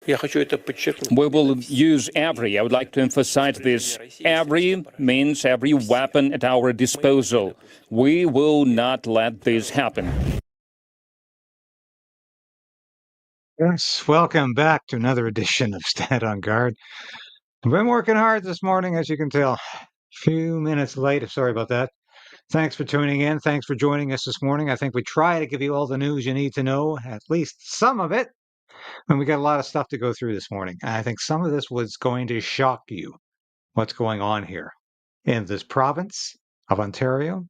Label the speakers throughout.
Speaker 1: Я хочу это подчеркнуть.
Speaker 2: We will use every, I would like to emphasize this, every means, every weapon at our disposal. We will not let this happen.
Speaker 3: Yes, welcome back to another edition of Stand on Guard. I've been working hard this morning, as you can tell. A few minutes late, sorry about that. Thanks for tuning in. Thanks for joining us this morning. I think we try to give you all the news you need to know, at least some of it. And we got a lot of stuff to go through this morning. I think some of this was going to shock you, what's going on here in this province of Ontario.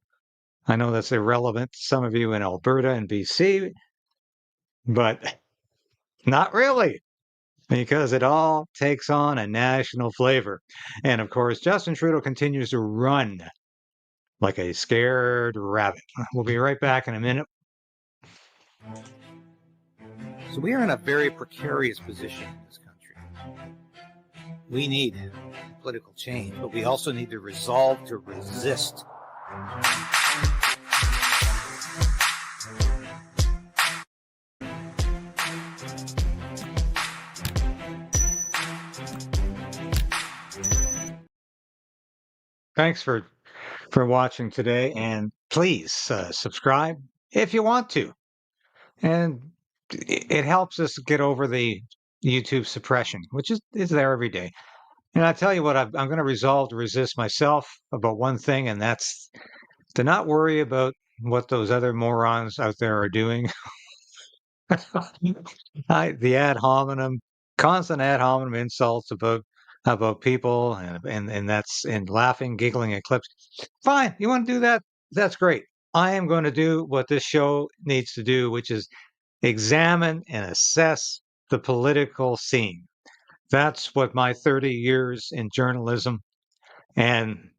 Speaker 3: I know that's irrelevant to some of you in Alberta and BC, but not really, because it all takes on a national flavor. And of course, Justin Trudeau continues to run like a scared rabbit. We'll be right back in a minute.
Speaker 4: So we are in a very precarious position in this country. We need political change, but we also need the resolve to resist.
Speaker 3: Thanks for watching today, and please subscribe if you want to. And it helps us get over the YouTube suppression, which is there every day. And I tell you what, I'm going to resolve to resist myself about one thing, and that's to not worry about what those other morons out there are doing. The ad hominem, constant ad hominem insults about people, and that's and laughing, giggling at clips. Fine, you want to do that? That's great. I am going to do what this show needs to do, which is examine and assess the political scene. That's what my 30 years in journalism and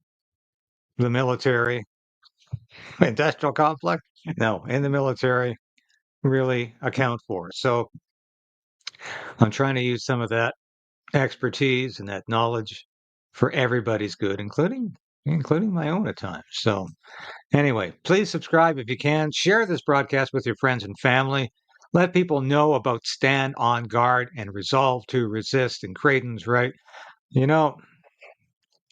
Speaker 3: the military, industrial complex, no, in the military really account for. So I'm trying to use some of that expertise and that knowledge for everybody's good, including my own at times. So anyway, please subscribe if you can. Share this broadcast with your friends and family. Let people know about Stand on Guard and Resolve to Resist. And Krayden's right. You know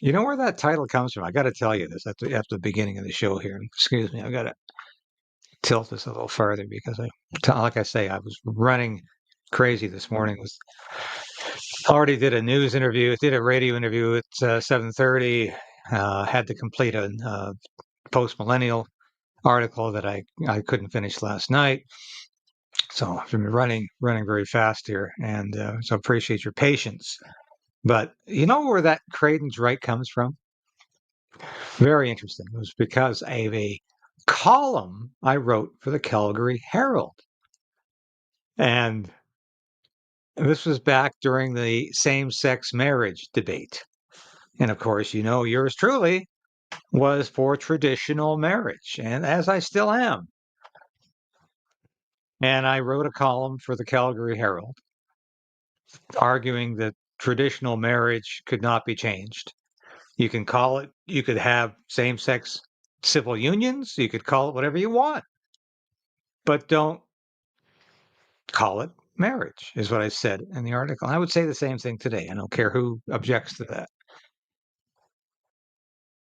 Speaker 3: where that title comes from. I got to tell you this at the beginning of the show here. Excuse me, I got to tilt this a little further because like I say, I was running crazy this morning. Already did a news interview, did a radio interview at 7:30. Had to complete a Post Millennial article that I couldn't finish last night. So I've been running very fast here, and so appreciate your patience. But you know where that Krayden's right comes from? Very interesting. It was because of a column I wrote for the Calgary Herald. And this was back during the same-sex marriage debate. And of course, yours truly was for traditional marriage, and as I still am. And I wrote a column for the Calgary Herald arguing that traditional marriage could not be changed. You could have same-sex civil unions, you could call it whatever you want, but don't call it marriage, is what I said in the article. I would say the same thing today. I don't care who objects to that.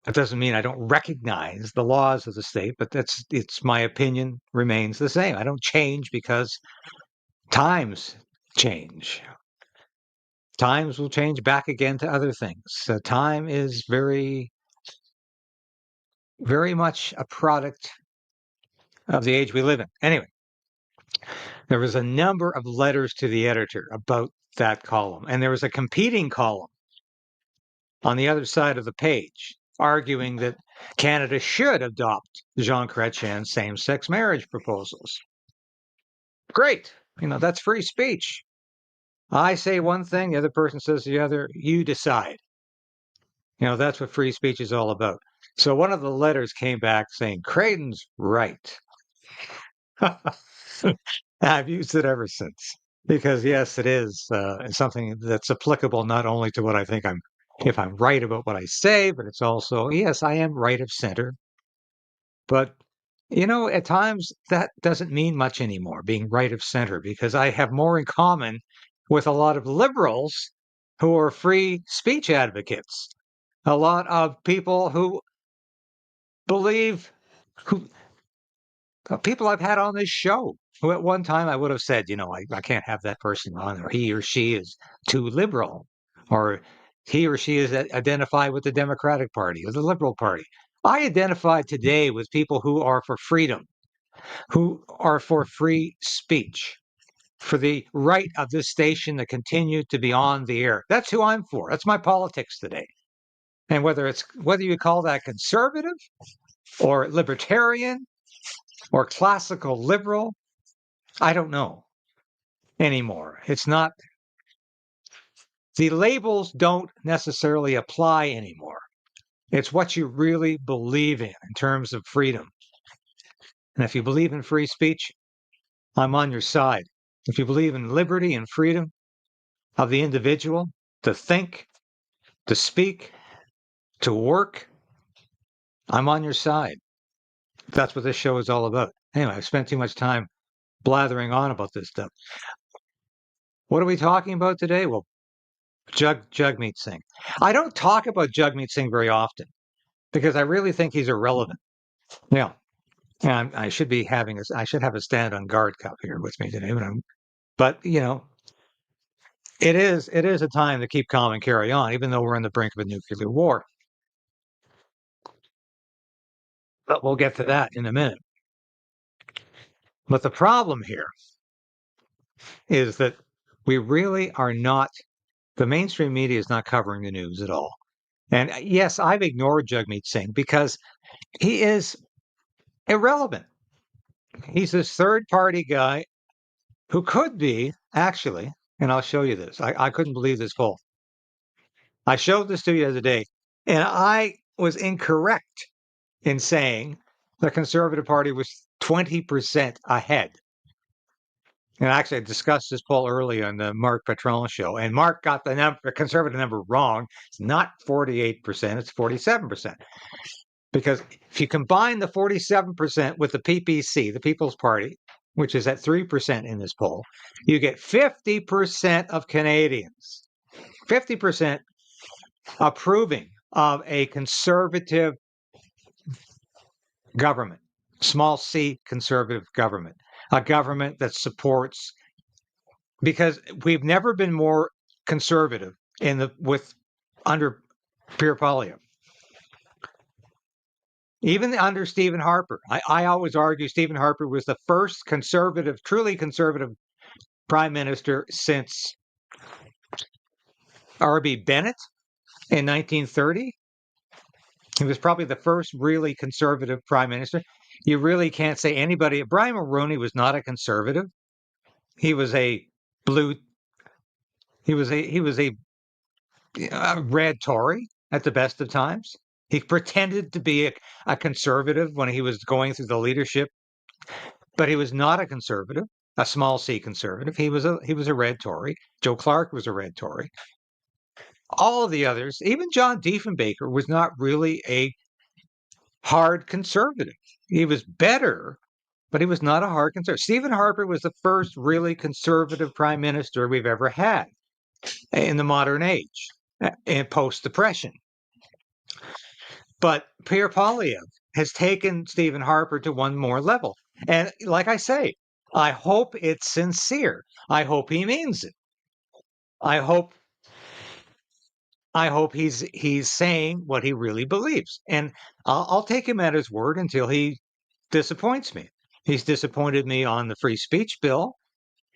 Speaker 3: That doesn't mean I don't recognize the laws of the state, but it's my opinion remains the same. I don't change because times change. Times will change back again to other things. Time is very, very much a product of the age we live in. Anyway, there was a number of letters to the editor about that column, and there was a competing column on the other side of the page arguing that Canada should adopt Jean Chrétien's same-sex marriage proposals. Great. That's free speech. I say one thing, the other person says the other. You decide. That's what free speech is all about. So one of the letters came back saying, Krayden's right. I've used it ever since. Because, yes, it is something that's applicable not only to what I think if I'm right about what I say, but it's also, yes, I am right of center. But, at times that doesn't mean much anymore, being right of center, because I have more in common with a lot of liberals who are free speech advocates, a lot of people who believe, who people I've had on this show, who at one time I would have said, I can't have that person on, or he or she is too liberal, or he or she is identified with the Democratic Party or the Liberal Party. I identify today with people who are for freedom, who are for free speech, for the right of this station to continue to be on the air. That's who I'm for. That's my politics today. And whether you call that conservative or libertarian or classical liberal, I don't know anymore. It's not, the labels don't necessarily apply anymore. It's what you really believe in terms of freedom. And if you believe in free speech, I'm on your side. If you believe in liberty and freedom of the individual to think, to speak, to work, I'm on your side. That's what this show is all about. Anyway, I've spent too much time blathering on about this stuff. What are we talking about today? Well, Jagmeet Singh. I don't talk about Jagmeet Singh very often because I really think he's irrelevant. Yeah, and I should have a stand on guard cup here with me today, but it is a time to keep calm and carry on, even though we're on the brink of a nuclear war. But we'll get to that in a minute. But the problem here is that we really are not, the mainstream media is not covering the news at all. And yes, I've ignored Jagmeet Singh because he is irrelevant. He's this third party guy who could be actually, and I'll show you this. I couldn't believe this poll. I showed this to you the other day, and I was incorrect in saying the Conservative Party was 20% ahead. And actually, I discussed this poll early on the Mark Patron show, and Mark got the Conservative number wrong. It's not 48%, it's 47%. Because if you combine the 47% with the PPC, the People's Party, which is at 3% in this poll, you get 50% of Canadians, 50% approving of a conservative government, small c conservative government, a government that supports, because we've never been more conservative under Pierre Poilievre. Even under Stephen Harper. I always argue Stephen Harper was the first truly conservative prime minister since R.B. Bennett in 1930. He was probably the first really conservative prime minister. You really can't say anybody. Brian Mulroney was not a conservative. He was a blue. He was a red Tory at the best of times. He pretended to be a conservative when he was going through the leadership, but he was not a conservative, a small c conservative. He was a red Tory. Joe Clark was a red Tory. All of the others, even John Diefenbaker, was not really a hard conservative. He was better, but he was not a hard conservative. Stephen Harper was the first really conservative prime minister we've ever had in the modern age, in post-depression. But Pierre Poilievre has taken Stephen Harper to one more level. And like I say, I hope it's sincere. I hope he means it. I hope he's saying what he really believes. And I'll take him at his word until he disappoints me. He's disappointed me on the free speech bill.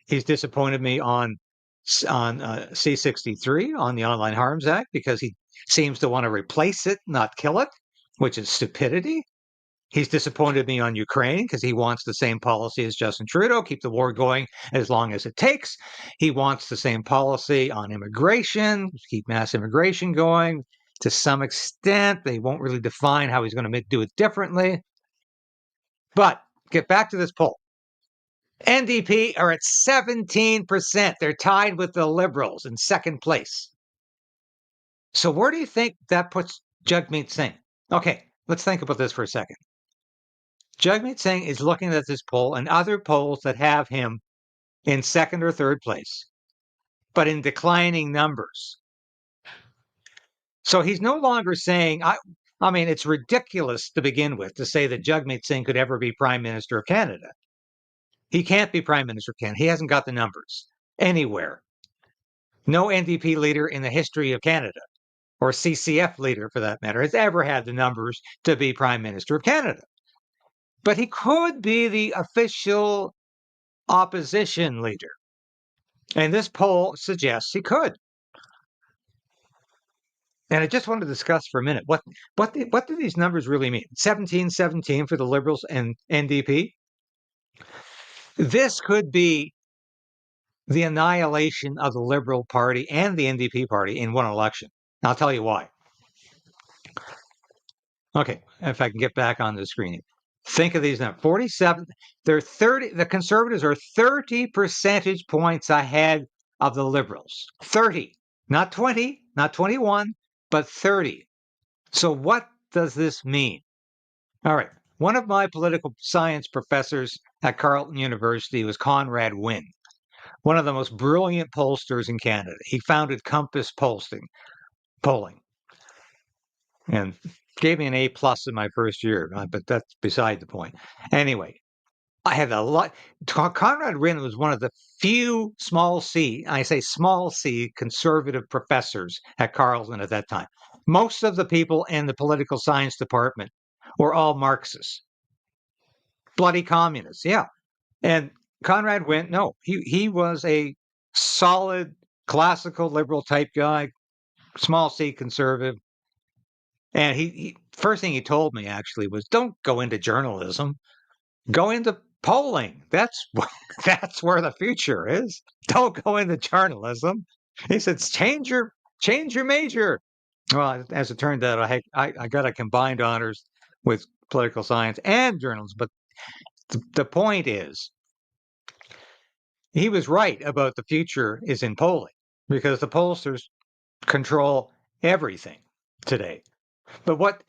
Speaker 3: He's disappointed me on C-63, on the Online Harms Act, because he seems to want to replace it, not kill it, which is stupidity. He's disappointed me on Ukraine because he wants the same policy as Justin Trudeau, keep the war going as long as it takes. He wants the same policy on immigration, keep mass immigration going to some extent. They won't really define how he's going to do it differently. But get back to this poll. NDP are at 17%. They're tied with the Liberals in second place. So where do you think that puts Jagmeet Singh? Okay, let's think about this for a second. Jagmeet Singh is looking at this poll and other polls that have him in second or third place. but in declining numbers. So he's no longer saying, I mean, it's ridiculous to begin with to say that Jagmeet Singh could ever be Prime Minister of Canada. He can't be Prime Minister of Canada. He hasn't got the numbers anywhere. No NDP leader in the history of Canada, or CCF leader for that matter, has ever had the numbers to be Prime Minister of Canada. But he could be the official opposition leader. And this poll suggests he could. And I just want to discuss for a minute what do these numbers really mean? 17-17 for the Liberals and NDP. This could be the annihilation of the Liberal Party and the NDP Party in one election. I'll tell you why. Okay, if I can get back on the screen. Think of these numbers. 47, they're 30, the Conservatives are 30 percentage points ahead of the Liberals. 30, not 20, not 21, but 30. So what does this mean? All right. One of my political science professors at Carleton University was Conrad Wynne, one of the most brilliant pollsters in Canada. He founded Compass Polling, and gave me an A+ in my first year, but that's beside the point. Anyway, I had a lot. Conrad Wynne was one of the few small c, I say small c, conservative professors at Carleton at that time. Most of the people in the political science department were all Marxists, bloody communists, yeah. And Conrad Wynne, no, he was a solid classical liberal type guy, small c conservative. And he first thing he told me actually was, don't go into journalism, go into polling. That's that's where the future is. Don't go into journalism. He said, change your major. Well, as it turned out, I got a combined honors with political science and journalism. But the point is, he was right about the future is in polling, because the pollsters control everything today. But what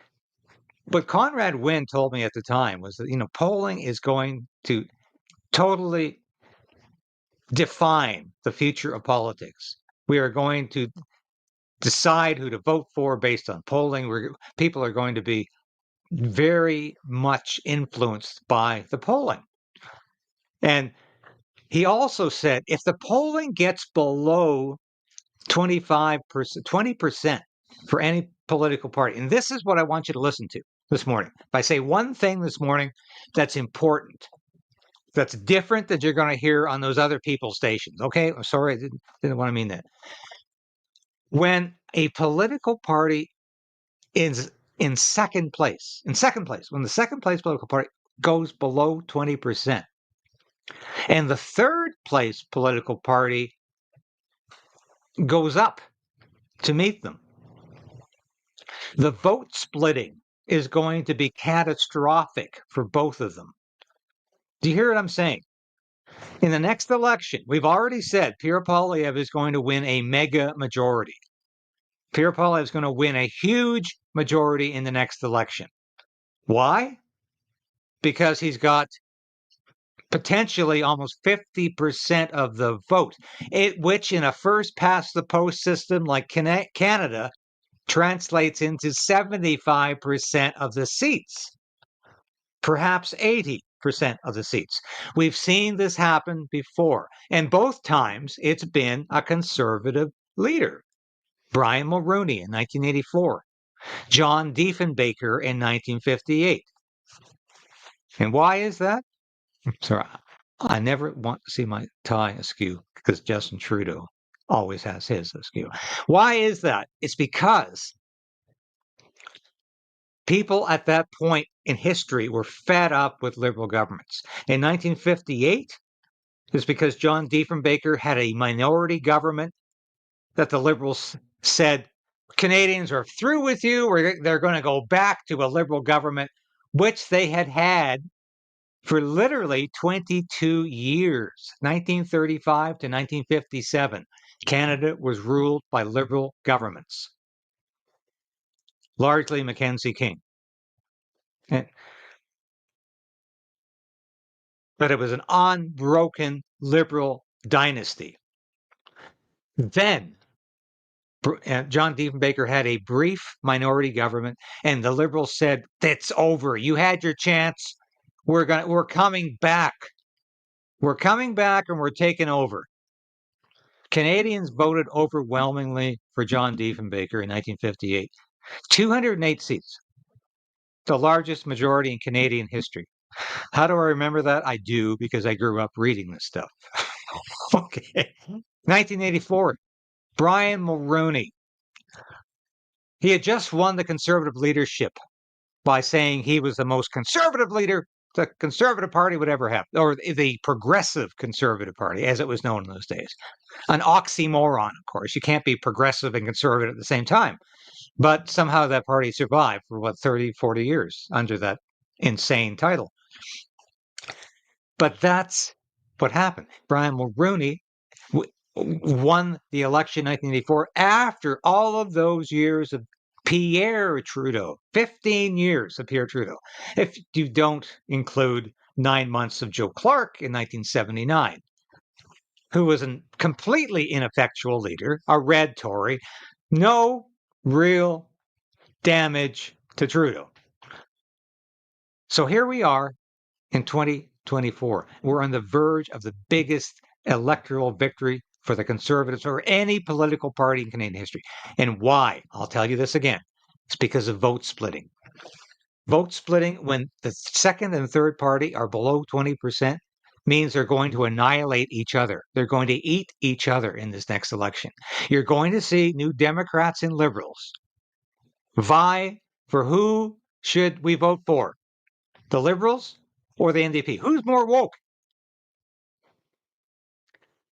Speaker 3: Conrad Wynne told me at the time was that, polling is going to totally define the future of politics. We are going to decide who to vote for based on polling. People are going to be very much influenced by the polling. And he also said, if the polling gets below 25%, 20% for any political party, and this is what I want you to listen to this morning. If I say one thing this morning that's important, that's different that you're going to hear on those other people's stations. Okay, I'm sorry, I didn't want to mean that. When a political party is in second place, when the second place political party goes below 20%, and the third place political party goes up to meet them, the vote splitting is going to be catastrophic for both of them. Do you hear what I'm saying? In the next election, we've already said Pierre Poilievre is going to win a mega majority. Pierre Poilievre is going to win a huge majority in the next election. Why? Because he's got potentially almost 50% of the vote, which in a first past the post system like Canada translates into 75% of the seats, perhaps 80% of the seats. We've seen this happen before, and both times it's been a conservative leader. Brian Mulroney in 1984, John Diefenbaker in 1958. And why is that? Sorry, I never want to see my tie askew because Justin Trudeau always has his askew. Why is that? It's because people at that point in history were fed up with liberal governments. In 1958, it was because John Diefenbaker had a minority government that the Liberals said, Canadians are through with you. They're going to go back to a Liberal government, which they had had for literally 22 years, 1935 to 1957. Canada was ruled by Liberal governments, largely Mackenzie King. But it was an unbroken Liberal dynasty. Then John Diefenbaker had a brief minority government, and the Liberals said, "That's over. You had your chance. We're coming back. We're coming back, and we're taking over." Canadians voted overwhelmingly for John Diefenbaker in 1958. 208 seats, the largest majority in Canadian history. How do I remember that? I do, because I grew up reading this stuff. Okay. 1984, Brian Mulroney. He had just won the Conservative leadership by saying he was the most conservative leader the Conservative Party would ever have, or the Progressive Conservative Party, as it was known in those days. An oxymoron, of course. You can't be progressive and conservative at the same time. But somehow that party survived for, 30, 40 years under that insane title. But that's what happened. Brian Mulroney won the election in 1984 after all of those years of Pierre Trudeau, 15 years of Pierre Trudeau, if you don't include 9 months of Joe Clark in 1979, who was a completely ineffectual leader, a red Tory, no real damage to Trudeau. So here we are in 2024. We're on the verge of the biggest electoral victory for the Conservatives or any political party in Canadian history. And why? I'll tell you this again. It's because of vote splitting. Vote splitting, when the second and third party are below 20%, means they're going to annihilate each other. They're going to eat each other in this next election. You're going to see New Democrats and Liberals vie for who should we vote for, the Liberals or the NDP? Who's more woke?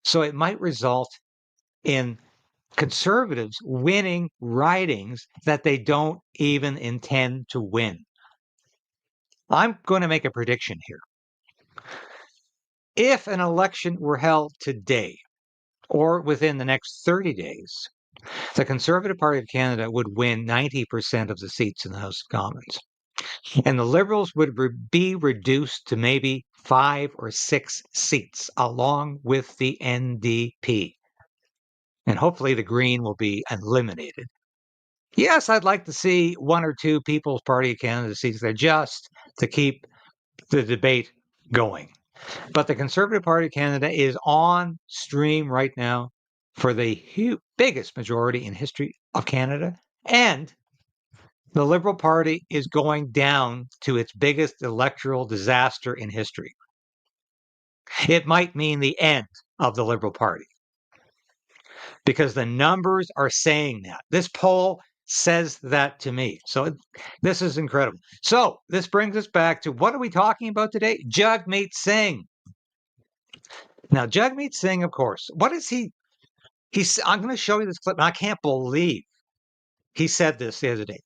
Speaker 3: So it might result in Conservatives winning ridings that they don't even intend to win. I'm going to make a prediction here. If an election were held today or within the next 30 days, the Conservative Party of Canada would win 90% of the seats in the House of Commons. And the Liberals would be reduced to maybe 5 or 6 seats, along with the NDP. And hopefully the Green will be eliminated. Yes, I'd like to see 1 or 2 People's Party of Canada seats there just to keep the debate going. But the Conservative Party of Canada is on stream right now for the biggest majority in history of Canada. And the Liberal Party is going down to its biggest electoral disaster in history. It might mean the end of the Liberal Party because the numbers are saying that. This poll says that to me. So this is incredible. So this brings us back to, what are we talking about today? Jagmeet Singh. Now, Jagmeet Singh, of course, what is he? I'm going to show you this clip, and I can't believe he said this the other day.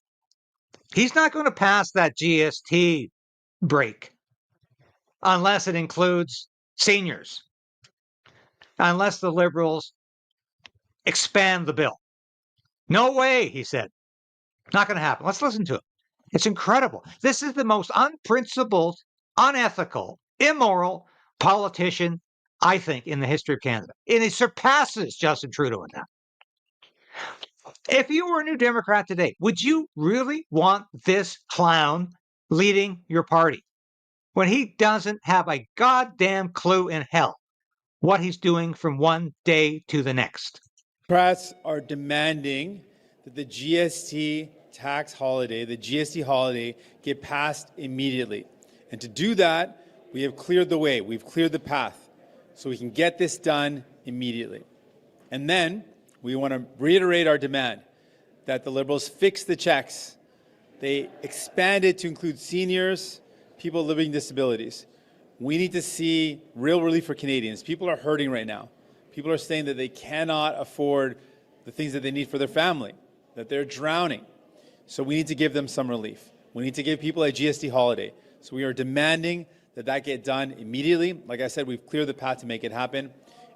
Speaker 3: He's not going to pass that GST break unless it includes seniors, unless the Liberals expand the bill. No way, he said. Not going to happen. Let's listen to it. It's incredible. This is the most unprincipled, unethical, immoral politician, I think, in the history of Canada. And he surpasses Justin Trudeau in that. If you were a New Democrat today, would you really want this clown leading your party when he doesn't have a goddamn clue in hell what he's doing from one day to the next?
Speaker 1: Democrats are demanding that the GST tax holiday, the GST holiday, get passed immediately. And to do that, we have cleared the way. We've cleared the path so we can get this done immediately. And then we want to reiterate our demand that the Liberals fix the checks. They expand it to include seniors, people living with disabilities. We need to see real relief for Canadians. People are hurting right now. People are saying that they cannot afford the things that they need for their family, that they're drowning. So we need to give them some relief. We need to give people a GST holiday. So we are demanding that that get done immediately. Like I said, we've cleared the path to make it happen.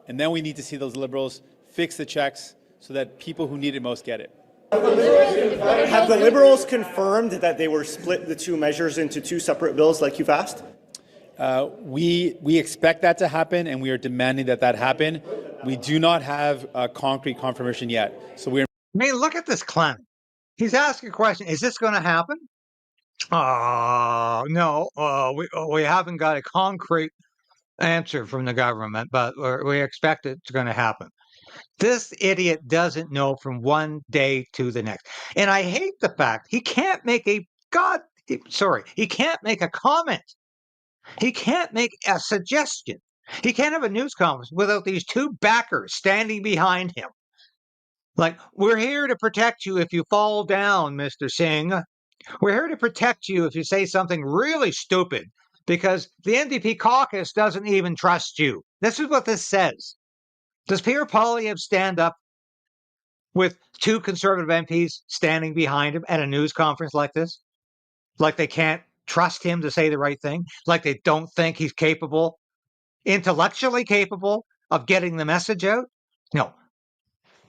Speaker 1: And then we need to see those Liberals fix the checks so that people who need it most get it.
Speaker 5: Have the Liberals confirmed that they were split the two measures into two separate bills like you've asked?
Speaker 1: We expect that to happen, and we are demanding that happen. We do not have concrete confirmation yet. So we're.
Speaker 3: I mean, look at this clown. He's asking a question. Is this going to happen? No. We haven't got a concrete answer from the government, but we expect it's going to happen. This idiot doesn't know from one day to the next. And I hate the fact he can't make he can't make a comment. He can't make a suggestion. He can't have a news conference without these two backers standing behind him. Like, we're here to protect you if you fall down, Mr. Singh. We're here to protect you if you say something really stupid, because the NDP caucus doesn't even trust you. This is what this says. Does Pierre Poilievre stand up with two Conservative MPs standing behind him at a news conference like this? Like they can't trust him to say the right thing? Like they don't think he's capable, intellectually capable of getting the message out? No.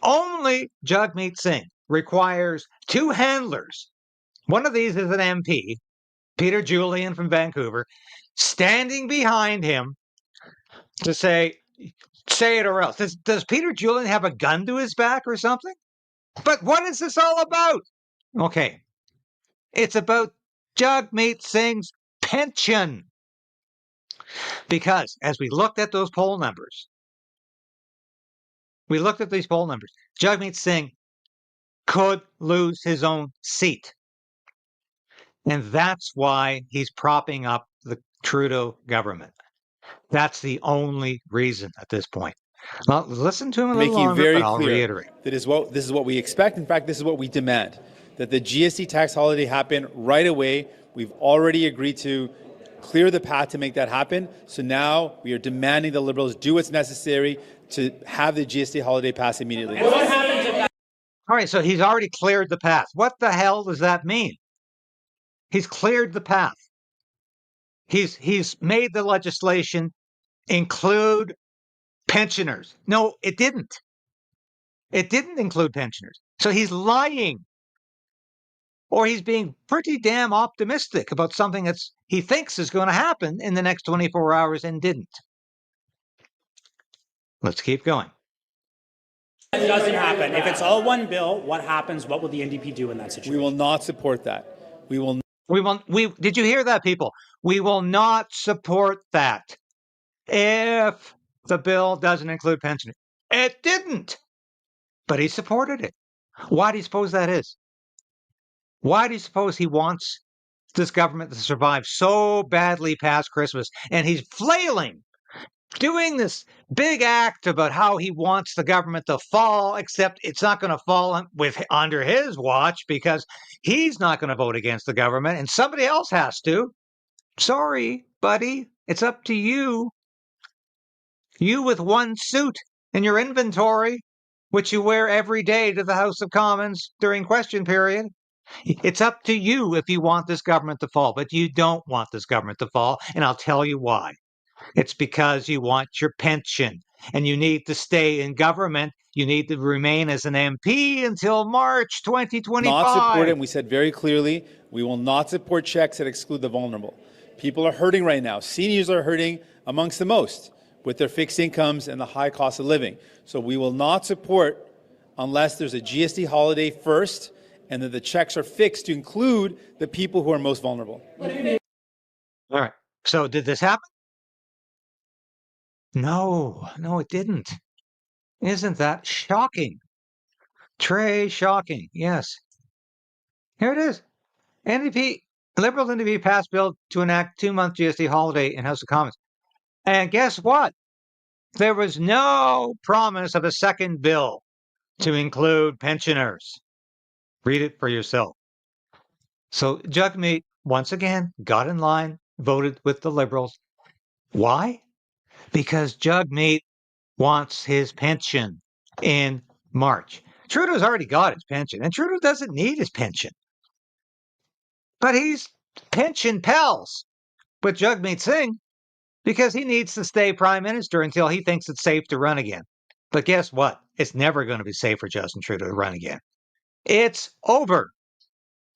Speaker 3: Only Jagmeet Singh requires two handlers. One of these is an MP, Peter Julian from Vancouver, standing behind him to say it or else. Does Peter Julian have a gun to his back or something? But what is this all about? Okay. It's about Jagmeet Singh's pension. Because as we looked at those poll numbers, Jagmeet Singh could lose his own seat. And that's why he's propping up the Trudeau government. That's the only reason at this point. Well, listen to him a little longer, but I'll reiterate.
Speaker 1: This is what we expect. In fact, this is what we demand, that the GST tax holiday happen right away. We've already agreed to clear the path to make that happen. So now we are demanding the Liberals do what's necessary to have the GST holiday pass immediately.
Speaker 3: All right, so he's already cleared the path. What the hell does that mean? He's cleared the path. He's made the legislation include pensioners. No, it didn't. It didn't include pensioners. So he's lying. Or he's being pretty damn optimistic about something he thinks is going to happen in the next 24 hours and didn't. Let's keep going.
Speaker 6: It doesn't happen. If it's all one bill, what happens? What will the NDP do in that situation?
Speaker 1: We will not support that.
Speaker 3: Did you hear that, people? We will not support that if the bill doesn't include pensioners. It didn't. But he supported it. Why do you suppose that is? Why do you suppose he wants this government to survive so badly past Christmas? And he's flailing, doing this big act about how he wants the government to fall, except it's not going to fall under his watch because he's not going to vote against the government and somebody else has to. Sorry, buddy. It's up to you. You with one suit in your inventory, which you wear every day to the House of Commons during question period. It's up to you if you want this government to fall, but you don't want this government to fall, and I'll tell you why. It's because you want your pension, and you need to stay in government. You need to remain as an MP until March 2025.
Speaker 1: Not support it, and we said very clearly, we will not support checks that exclude the vulnerable. People are hurting right now. Seniors are hurting amongst the most with their fixed incomes and the high cost of living. So we will not support unless there's a GST holiday first and that the checks are fixed to include the people who are most vulnerable.
Speaker 3: All right. So did this happen? No, it didn't. Isn't that shocking? Très shocking. Yes. Here it is. Liberals NDP passed bill to enact 2-month GST holiday in House of Commons. And guess what? There was no promise of a second bill to include pensioners. Read it for yourself. So Jagmeet, once again, got in line, voted with the Liberals. Why? Because Jagmeet wants his pension in March. Trudeau's already got his pension, and Trudeau doesn't need his pension. But he's pension pals with Jagmeet Singh because he needs to stay prime minister until he thinks it's safe to run again. But guess what? It's never going to be safe for Justin Trudeau to run again. It's over.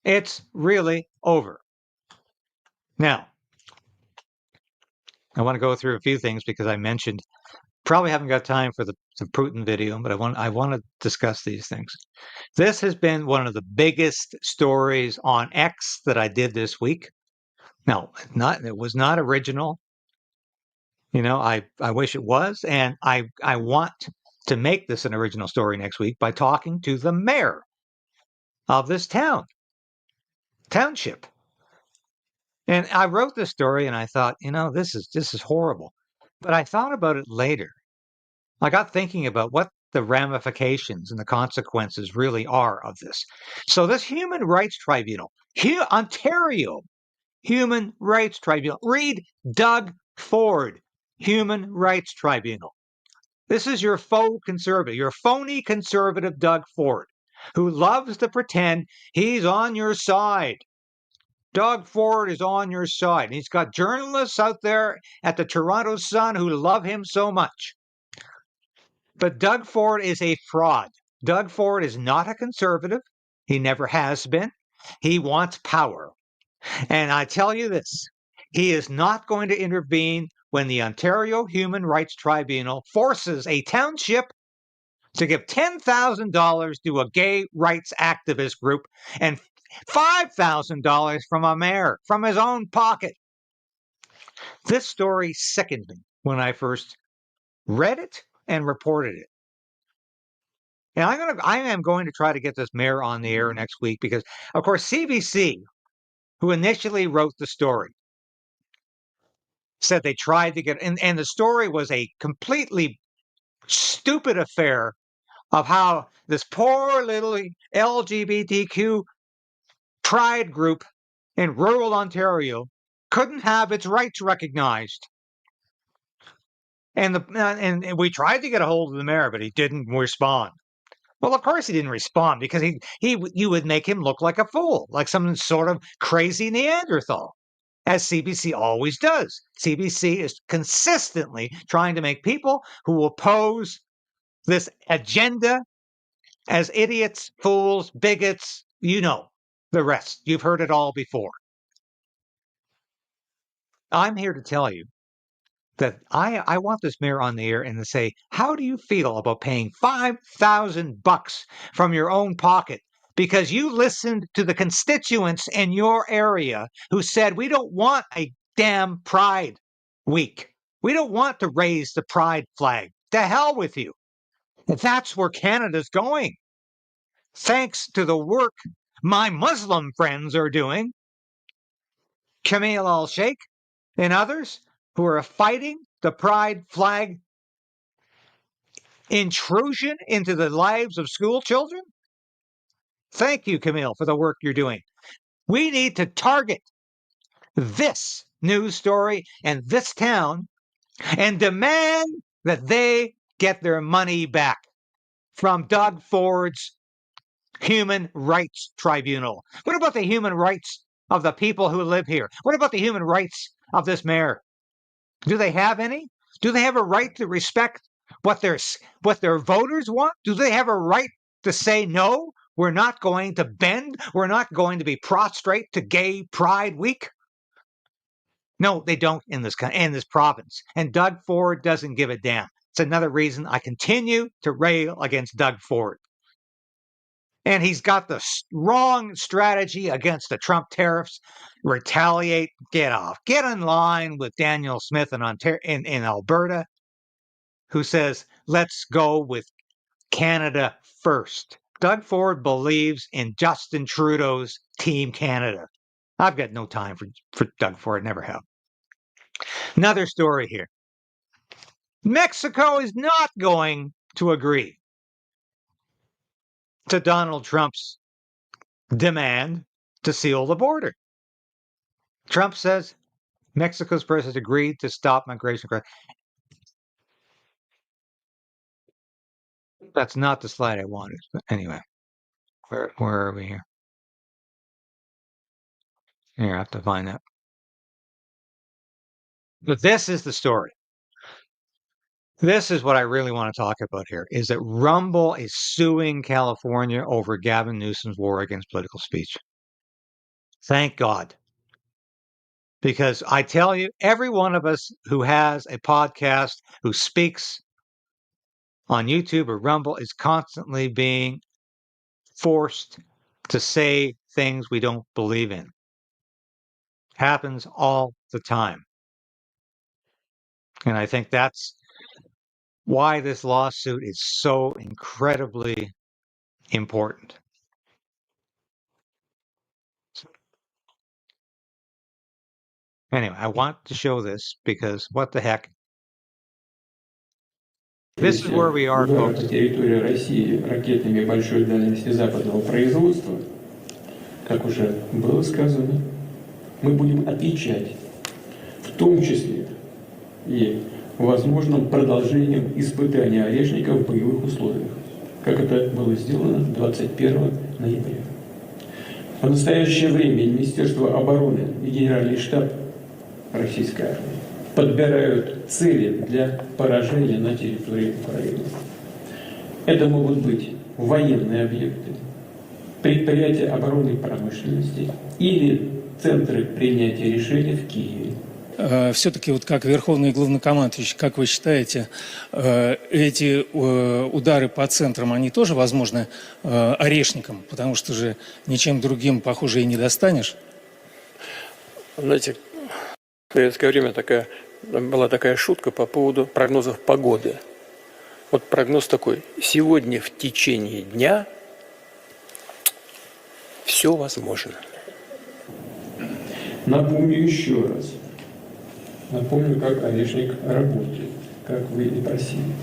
Speaker 3: It's really over. Now, I want to go through a few things because I mentioned probably haven't got time for the Putin video, but I want to discuss these things. This has been one of the biggest stories on X that I did this week. No, it was not original. I wish it was, and I want to make this an original story next week by talking to the mayor of this township. And I wrote this story and I thought, this is horrible. But I thought about it later. I got thinking about what the ramifications and the consequences really are of this. So this Human Rights Tribunal, Ontario Human Rights Tribunal, read Doug Ford, Human Rights Tribunal. This is your faux conservative, your phony conservative Doug Ford, who loves to pretend he's on your side. Doug Ford is on your side. And he's got journalists out there at the Toronto Sun who love him so much. But Doug Ford is a fraud. Doug Ford is not a conservative. He never has been. He wants power. And I tell you this, he is not going to intervene when the Ontario Human Rights Tribunal forces a township to give $10,000 to a gay rights activist group and $5,000 from a mayor, from his own pocket. This story sickened me when I first read it and reported it. And I am going to try to get this mayor on the air next week because, of course, CBC, who initially wrote the story, said they tried to get, and the story was a completely stupid affair of how this poor little LGBTQ pride group in rural Ontario couldn't have its rights recognized. And we tried to get a hold of the mayor, but he didn't respond. Well, of course he didn't respond because you would make him look like a fool, like some sort of crazy Neanderthal, as CBC always does. CBC is consistently trying to make people who oppose this agenda as idiots, fools, bigots, the rest. You've heard it all before. I'm here to tell you that I want this mayor on the air and to say, how do you feel about paying $5,000 from your own pocket because you listened to the constituents in your area who said, we don't want a damn Pride Week. We don't want to raise the pride flag. To hell with you. That's where Canada's going. Thanks to the work my Muslim friends are doing, Camille al-Sheikh and others who are fighting the pride flag intrusion into the lives of school children. Thank you, Camille, for the work you're doing. We need to target this news story and this town and demand that they get their money back from Doug Ford's Human Rights Tribunal. What about the human rights of the people who live here? What about the human rights of this mayor? Do they have any? Do they have a right to respect what their voters want? Do they have a right to say, no, we're not going to bend? We're not going to be prostrate to Gay Pride Week? No, they don't in this province. And Doug Ford doesn't give a damn. It's another reason I continue to rail against Doug Ford. And he's got the wrong strategy against the Trump tariffs. Retaliate, get off. Get in line with Daniel Smith in Alberta, who says, let's go with Canada first. Doug Ford believes in Justin Trudeau's Team Canada. I've got no time for Doug Ford, never have. Another story here. Mexico is not going to agree to Donald Trump's demand to seal the border. Trump says Mexico's president agreed to stop migration. That's not the slide I wanted. But anyway, where are we here? Here, I have to find that. But this is the story. This is what I really want to talk about here, is that Rumble is suing California over Gavin Newsom's war against political speech. Thank God. Because I tell you, every one of us who has a podcast, who speaks on YouTube or Rumble, is constantly being forced to say things we don't believe in. Happens all the time. And I think that's why this lawsuit is so incredibly important. Anyway, I want to show this because what the heck? This is where we are,
Speaker 7: удары
Speaker 3: folks.
Speaker 7: по территории России ракетами большой дальности западного производства, как уже было сказано, мы будем отвечать, в том числе и возможным продолжением испытания орешника в боевых условиях, как это было сделано 21 ноября. В настоящее время Министерство обороны и Генеральный штаб российской армии подбирают цели для поражения на территории Украины. Это могут быть военные объекты, предприятия оборонной промышленности или центры принятия решений в Киеве.
Speaker 8: Все-таки вот как верховный главнокомандующий, как вы считаете, эти удары по центрам, они тоже возможны орешником? Потому что же ничем другим, похоже, и не достанешь.
Speaker 9: Знаете, в советское время была такая шутка по поводу прогнозов погоды. Вот прогноз такой: сегодня в течение дня все возможно.
Speaker 7: Напомню еще раз. Напомню, как орешник работает, как вы и просили.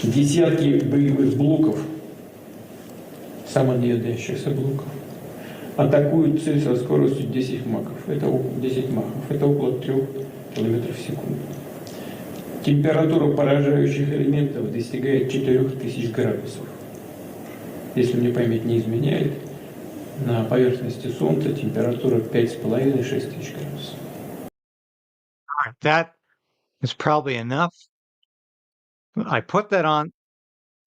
Speaker 7: Десятки боевых блоков, самонаводящихся блоков, атакуют цель со скоростью 10 махов. Это около 3 км в секунду. Температура поражающих элементов достигает 4000 градусов. Если мне память не изменяет, на поверхности Солнца температура 5,5-6 тысяч градусов.
Speaker 3: That is probably enough. I put that on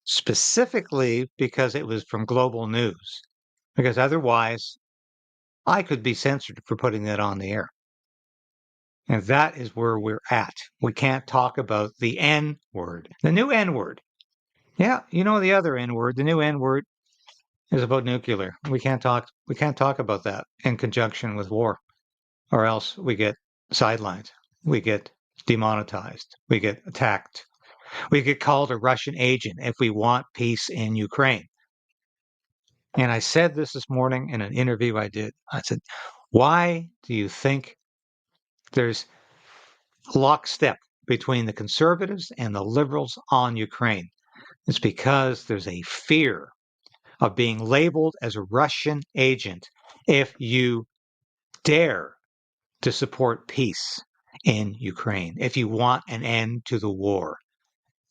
Speaker 3: specifically because it was from Global News, because otherwise I could be censored for putting that on the air. And that is where we're at. We can't talk about the N word, the new N word. Yeah, you know the other N word. The new N word is about nuclear. We can't talk about that in conjunction with war, or else we get sidelined. We get demonetized. We get attacked. We get called a Russian agent if we want peace in Ukraine. And I said this morning in an interview I did. I said, why do you think there's lockstep between the conservatives and the liberals on Ukraine? It's because there's a fear of being labeled as a Russian agent if you dare to support peace in Ukraine. If you want an end to the war,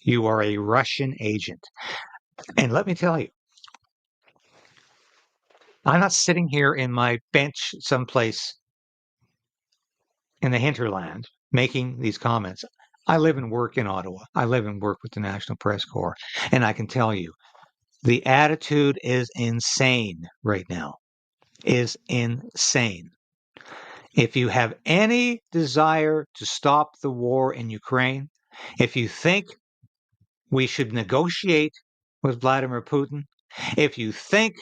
Speaker 3: you are a Russian agent. And let me tell you, I'm not sitting here in my bench someplace in the hinterland making these comments. I live and work in Ottawa. I live and work with the National Press Corps. And I can tell you, the attitude is insane right now. Is insane. If you have any desire to stop the war in Ukraine, if you think we should negotiate with Vladimir Putin, if you think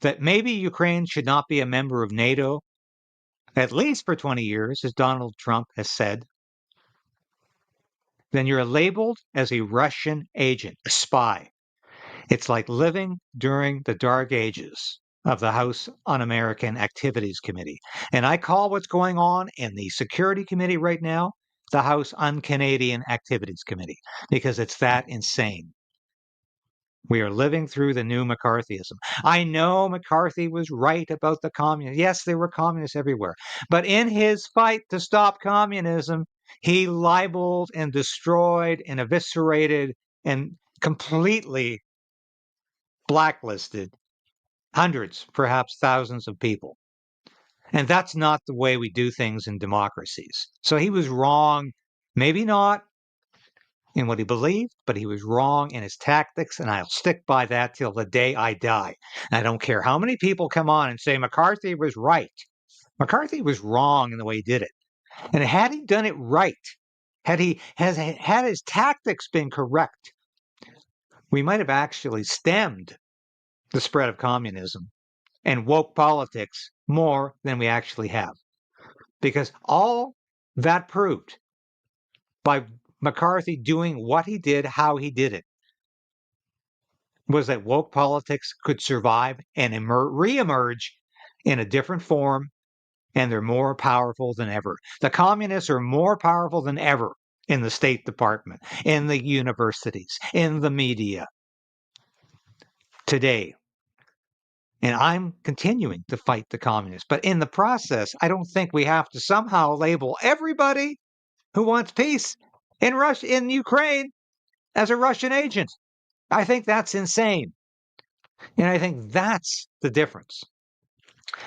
Speaker 3: that maybe Ukraine should not be a member of NATO, at least for 20 years, as Donald Trump has said, then you're labeled as a Russian agent, a spy. It's like living during the dark ages of the House Un-American Activities Committee. And I call what's going on in the Security Committee right now the House Un-Canadian Activities Committee, because it's that insane. We are living through the new McCarthyism. I know McCarthy was right about the communists. Yes, there were communists everywhere. But in his fight to stop communism, he libeled and destroyed and eviscerated and completely blacklisted hundreds, perhaps thousands of people. And that's not the way we do things in democracies. So he was wrong, maybe not in what he believed, but he was wrong in his tactics, and I'll stick by that till the day I die. And I don't care how many people come on and say McCarthy was right. McCarthy was wrong in the way he did it. And had he done it right, had his tactics been correct, we might have actually stemmed the spread of communism and woke politics more than we actually have. Because all that proved by McCarthy doing what he did, how he did it, was that woke politics could survive and reemerge in a different form, and they're more powerful than ever. The communists are more powerful than ever in the State Department, in the universities, in the media today. And I'm continuing to fight the communists. But in the process, I don't think we have to somehow label everybody who wants peace in Ukraine as a Russian agent. I think that's insane. And I think that's the difference.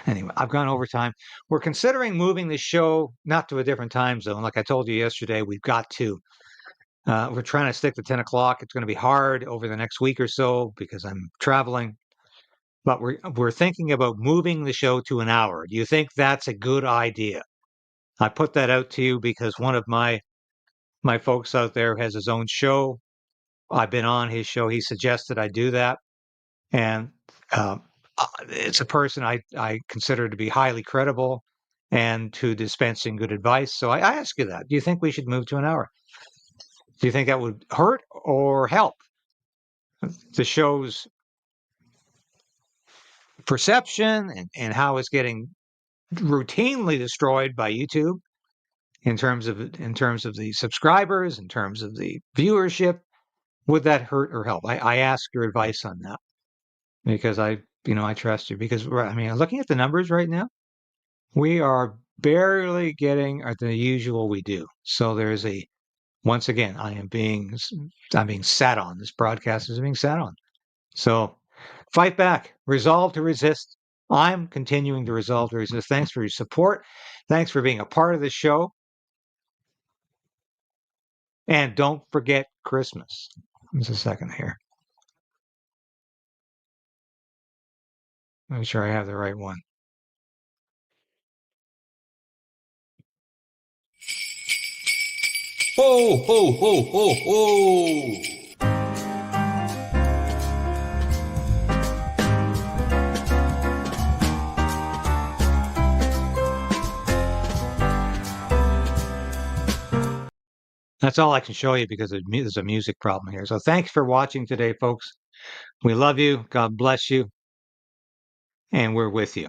Speaker 3: Anyway, I've gone over time. We're considering moving the show not to a different time zone. Like I told you yesterday, we've got to. We're trying to stick to 10 o'clock. It's going to be hard over the next week or so because I'm traveling. But we're thinking about moving the show to an hour. Do you think that's a good idea? I put that out to you because one of my folks out there has his own show. I've been on his show. He suggested I do that. And it's a person I consider to be highly credible and to dispensing good advice. So I ask you that. Do you think we should move to an hour? Do you think that would hurt or help the show's perception and how it's getting routinely destroyed by YouTube in terms of the subscribers, in terms of the viewership? Would that hurt or help? I ask your advice on that because I trust you. Because looking at the numbers right now, we are barely getting the usual we do. So there's once again, I'm being sat on. This broadcast is being sat on. So fight back, resolve to resist. I'm continuing to resolve to resist. Thanks for your support. Thanks for being a part of the show. And don't forget Christmas. Just a second here. Make sure I have the right one.
Speaker 10: Ho, ho, ho, ho, ho!
Speaker 3: That's all I can show you because there's a music problem here. So thanks for watching today, folks. We love you. God bless you. And we're with you.